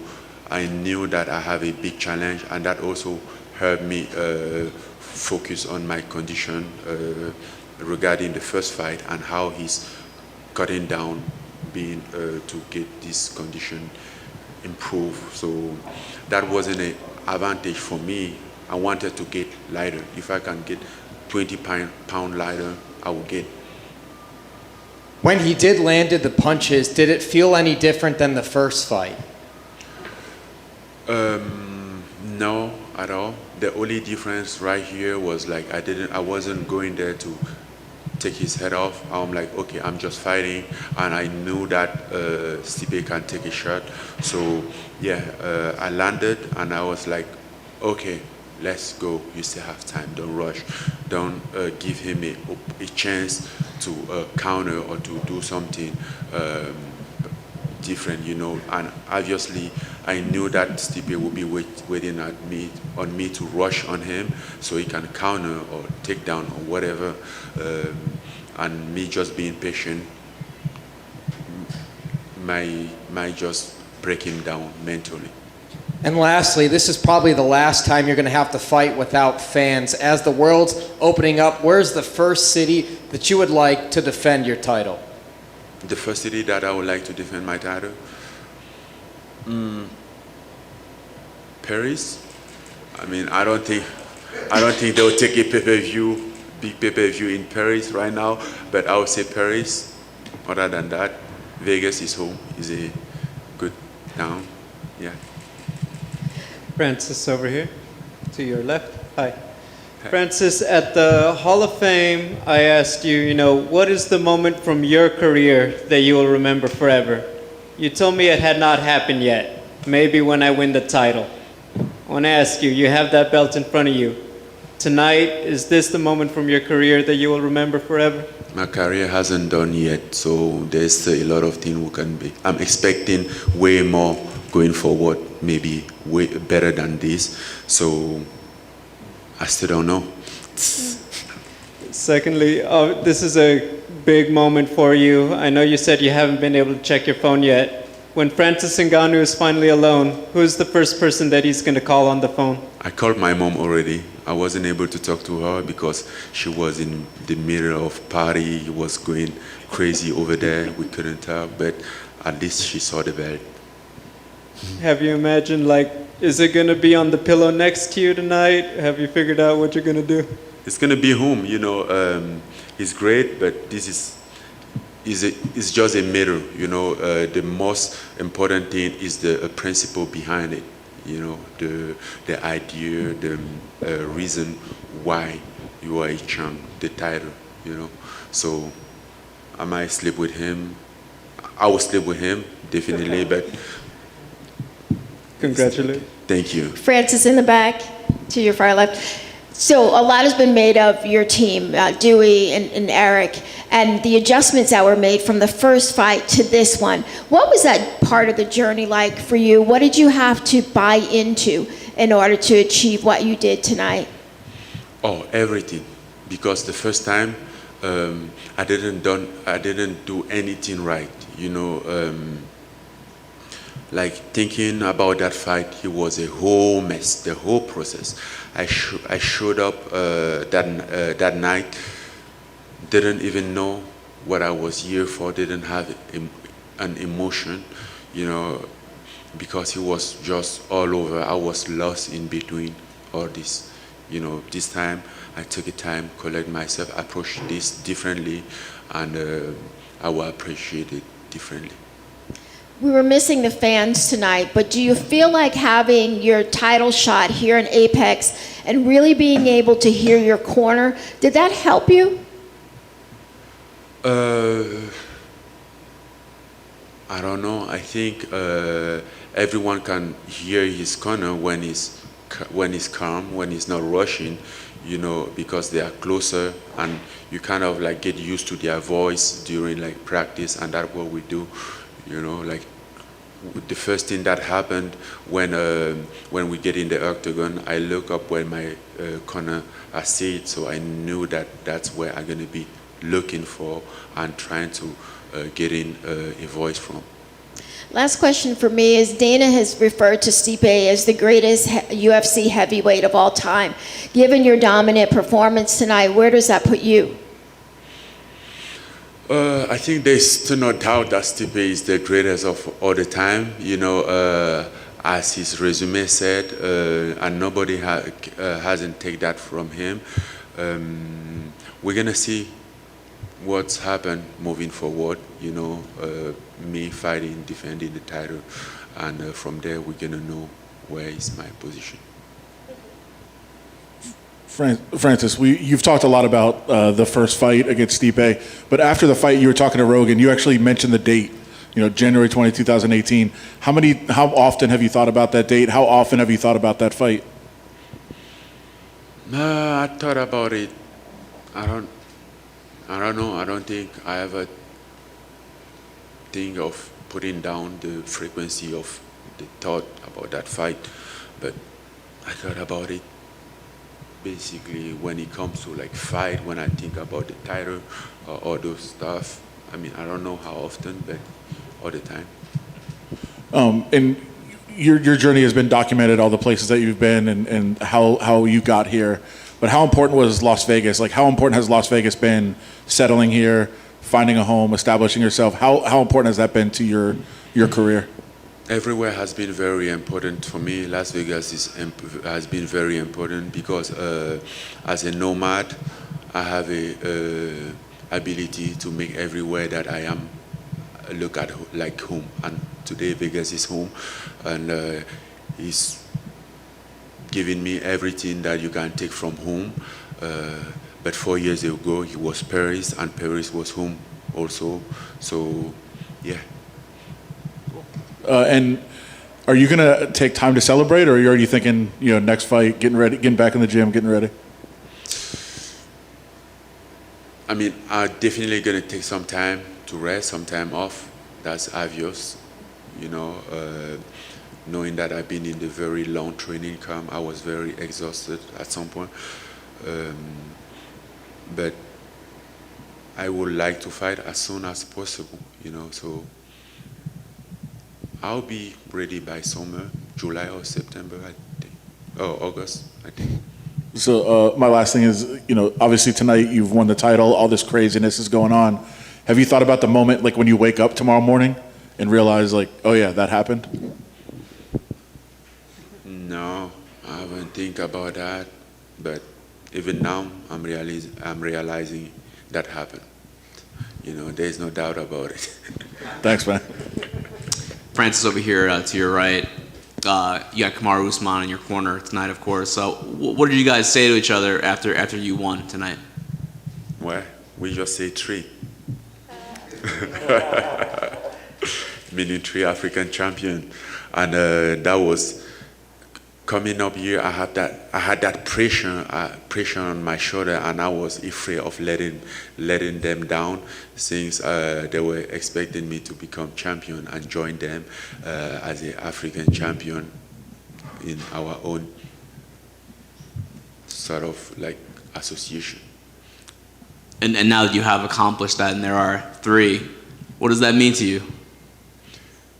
I knew that I have a big challenge, and that also helped me focus on my condition regarding the first fight and how he's cutting down, being to get this condition improved. So that wasn't an advantage for me. I wanted to get lighter. If I can get 20 pound lighter, I will get. When he did landed the punches, did it feel any different than the first fight? No, at all. The only difference right here was like I wasn't going there to take his head off. I'm like, okay, I'm just fighting, and I knew that Stipe can take a shot. So yeah, I landed, and I was like, okay, let's go. You still have time. Don't rush. Don't give him a chance to counter or to do something different, you know. And obviously, I knew that Stipe would be waiting on me to rush on him so he can counter or take down or whatever. And me just being patient, might just break him down mentally. And lastly, this is probably the last time you're going to have to fight without fans. As the world's opening up, where's the first city that you would like to defend your title? The first city that I would like to defend my title? Paris. I mean, I don't think they'll take a big pay-per-view in Paris right now, but I would say Paris. Other than that, Vegas is home, is a good town, yeah. Francis over here, to your left. Hi. Francis, at the Hall of Fame, I asked you, what is the moment from your career that you will remember forever? You told me it had not happened yet. Maybe when I win the title. I want to ask you, you have that belt in front of you. Tonight, is this the moment from your career that you will remember forever? My career hasn't done yet, so there's still a lot of things we can be. I'm expecting way more going forward, maybe way better than this. So I still don't know. Secondly, this is a big moment for you. I know you said you haven't been able to check your phone yet. When Francis Ngannou is finally alone, who's the first person that he's going to call on the phone? I called my mom already. I wasn't able to talk to her because she was in the middle of party. He was going crazy over there. We couldn't talk, but at least she saw the belt. Have you imagined, like, is it going to be on the pillow next to you tonight? Have you figured out what you're going to do? It's going to be home, you know. It's great, but this is just a mirror, you know. The most important thing is the principle behind it, you know, the idea, the reason why you are a champ, the title, you know. So I might sleep with him. I will sleep with him, definitely, but... Congratulations. Thank you. Francis in the back, to your far left. So a lot has been made of your team, Dewey and Eric, and the adjustments that were made from the first fight to this one. What was that part of the journey like for you? What did you have to buy into in order to achieve what you did tonight? Oh, everything. Because the first time I didn't do anything right, you know. Like thinking about that fight, it was a whole mess, the whole process. I showed up that night, didn't even know what I was here for, didn't have an emotion, you know, because it was just all over. I was lost in between all this. You know, this time I took a time, collect myself, approach this differently, and I will appreciate it differently. We were missing the fans tonight, but do you feel like having your title shot here in Apex and really being able to hear your corner, did that help you? I don't know. I think everyone can hear his corner when he's calm, when he's not rushing, you know, because they are closer and you kind of like get used to their voice during like practice, and that's what we do. You know, like the first thing that happened when we get in the octagon, I look up where my corner I see it, so I knew that that's where I'm gonna be looking for and trying to get in a voice from. Last question for me is Dana has referred to Stipe as the greatest UFC heavyweight of all time. Given your dominant performance tonight, where does that put you? I think there's still no doubt that Stipe is the greatest of all the time. You know, as his resume said, and nobody hasn't taken that from him. We're gonna see what's happened moving forward. You know, me fighting, defending the title, and from there we're gonna know where is my position. Francis, you've talked a lot about the first fight against Stipe, but after the fight, you were talking to Rogan. You actually mentioned the date, you know, January 20, 2018. How often have you thought about that date? How often have you thought about that fight? I thought about it. I don't know. I don't think I ever think of putting down the frequency of the thought about that fight, but I thought about it. Basically, when it comes to like fight, when I think about the title or all those stuff, I mean, I don't know how often, but all the time. And your journey has been documented, all the places that you've been and how you got here. But how important was Las Vegas? Like, how important has Las Vegas been settling here, finding a home, establishing yourself? How important has that been to your career? Everywhere has been very important for me. Las Vegas has been very important because as a nomad, I have a ability to make everywhere that I am look at like home. And today Vegas is home, and it's giving me everything that you can take from home. But 4 years ago, it was Paris, and Paris was home also. So, yeah. And are you going to take time to celebrate, or are you already thinking, next fight, getting ready, getting back in the gym, getting ready? I mean, I'm definitely going to take some time to rest, some time off. That's obvious. Knowing that I've been in the very long training camp, I was very exhausted at some point. But I would like to fight as soon as possible, so I'll be ready by summer, July or September, I think, or August, I think. So my last thing is, obviously tonight you've won the title, all this craziness is going on. Have you thought about the moment, like when you wake up tomorrow morning and realize, like, oh yeah, that happened? No, I haven't think about that, but even now I'm realizing that happened. There's no doubt about it. Thanks, man. Francis over here to your right. You got Kamaru Usman in your corner tonight, of course. So what did you guys say to each other after you won tonight? Well, we just say 3. Meaning 3 African champion. And that was coming up here. I had that pressure on my shoulder, and I was afraid of letting them down, since they were expecting me to become champion and join them as an African champion in our own sort of like association. And now that you have accomplished that, and there are 3, what does that mean to you?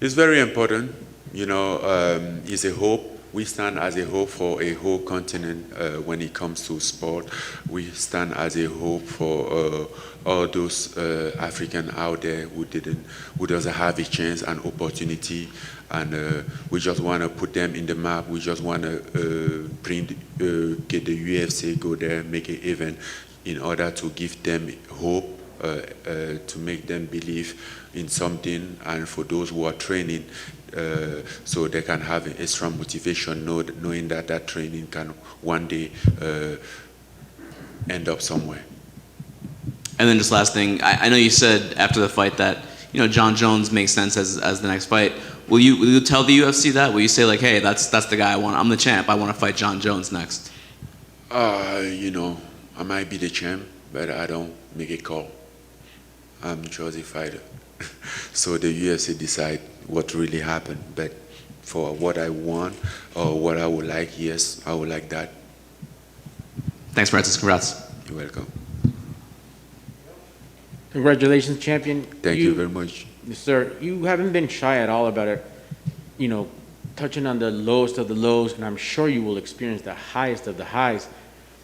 It's very important. It's a hope. We stand as a hope for a whole continent when it comes to sport. We stand as a hope for all those Africans out there who doesn't have a chance and opportunity, and we just want to put them in the map. We just want to get the UFC, go there, make an event in order to give them hope, to make them believe in something, and for those who are training, so they can have extra motivation, knowing that training can one day end up somewhere. And then just last thing, I know you said after the fight that John Jones makes sense as the next fight. Will you tell the UFC that? Will you say like, hey, that's the guy I want? I'm the champ. I want to fight John Jones next. I might be the champ, but I don't make a call. I'm just a fighter. So the UFC decide what really happened. But for what I want or what I would like, yes, I would like that. Thanks, Francis. Congrats. You're welcome. Congratulations, champion. Thank you very much. Yes, sir. You haven't been shy at all about it, touching on the lowest of the lows, and I'm sure you will experience the highest of the highs.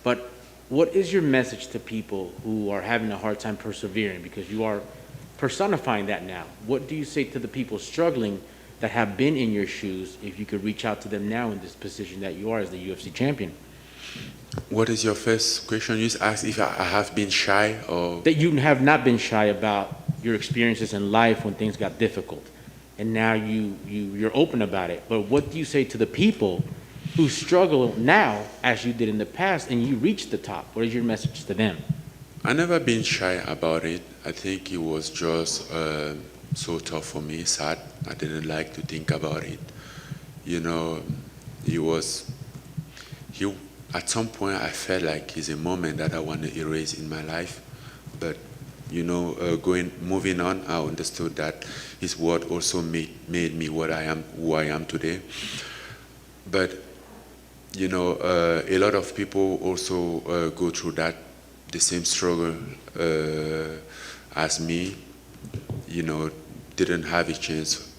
But what is your message to people who are having a hard time persevering? Because you are personifying that now. What do you say to the people struggling that have been in your shoes, if you could reach out to them now in this position that you are as the UFC champion? What is your first question? You asked if I have been shy or... That you have not been shy about your experiences in life when things got difficult. And now you're open about it. But what do you say to the people who struggle now as you did in the past and you reached the top? What is your message to them? I never been shy about it. I think it was just so tough for me, sad. I didn't like to think about it. At some point I felt like it's a moment that I want to erase in my life. But, moving on, I understood that his word also made me who I am today. But, a lot of people also go through the same struggle as me, didn't have a chance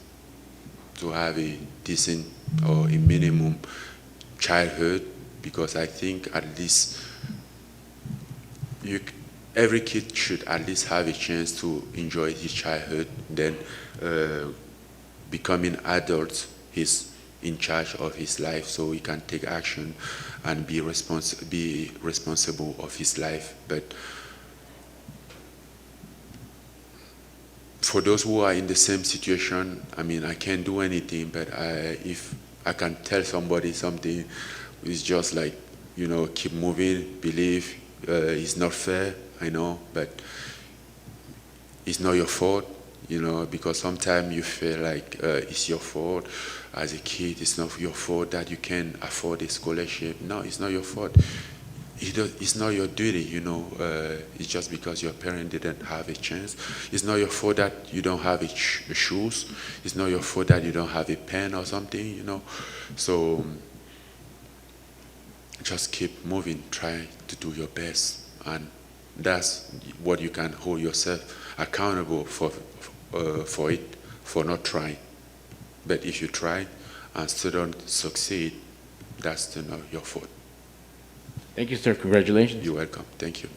to have a decent or a minimum childhood, because I think at least every kid should at least have a chance to enjoy his childhood. Then becoming adult, he's in charge of his life, so he can take action and be responsible of his life. But for those who are in the same situation, I can't do anything, but if I can tell somebody something, it's just like, keep moving, believe. It's not fair, I know, but it's not your fault. you know, because sometimes you feel like it's your fault. As a kid, it's not your fault that you can't afford a scholarship. No, it's not your fault. It's not your duty, you know. It's just because your parent didn't have a chance. It's not your fault that you don't have shoes. It's not your fault that you don't have a pen or something, you know. So just keep moving. Try to do your best, and that's what you can hold yourself accountable for it, for not trying. But if you try and still don't succeed, that's still not your fault. Thank you, sir. Congratulations. You're welcome. Thank you.